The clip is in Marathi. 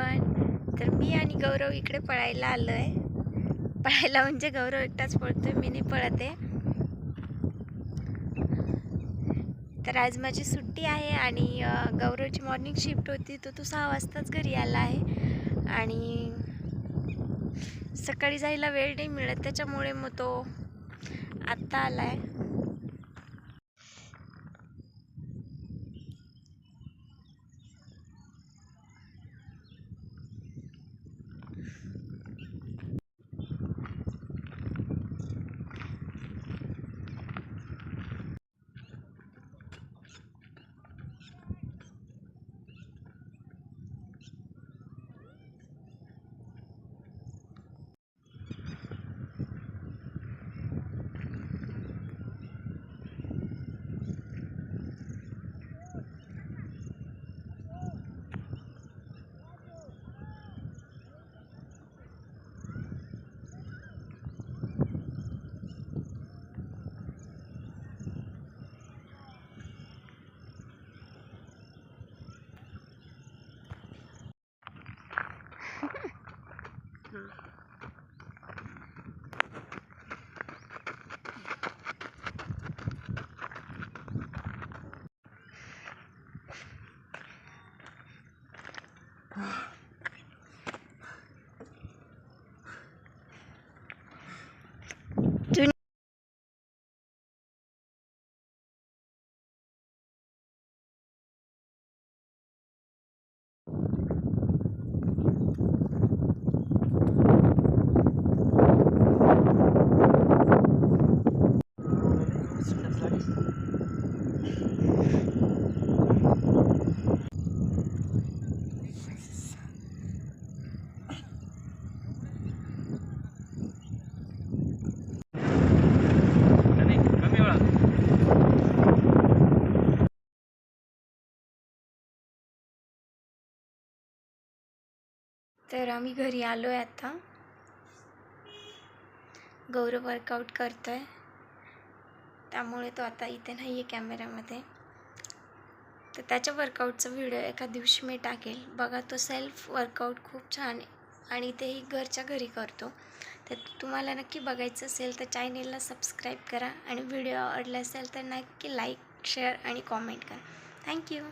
एव्हरीवन. तर मी आणि गौरव इकडे पळायला आलो आहे. पळायला म्हणजे गौरव एकटाच पळतोय, मी नाही पळत आहे. तर आज माझी सुट्टी आहे आणि गौरवची मॉर्निंग शिफ्ट होती, तर तो 6 वाजताच घरी आला आहे आणि सकाळी जायला वेळ नाही मिळत, त्याच्यामुळे मग तो आत्ता आला आहे. तर आम्ही घरी आलो आहे आता. गौरव वर्कआउट करतो आहे, त्यामुळे तो आता इथे नाही आहे कॅमेऱ्यामध्ये. तर त्याच्या वर्कआउटचा व्हिडिओ एका दिवशी मी टाकेल. बघा, तो सेल्फ वर्कआउट खूप छान आहे आणि तेही घरच्या घरी करतो. तर तुम्हाला नक्की बघायचं असेल तर चॅनेलला सबस्क्राईब करा आणि व्हिडिओ आवडला असेल तर नक्की लाईक, शेअर आणि कॉमेंट करा. थँक्यू.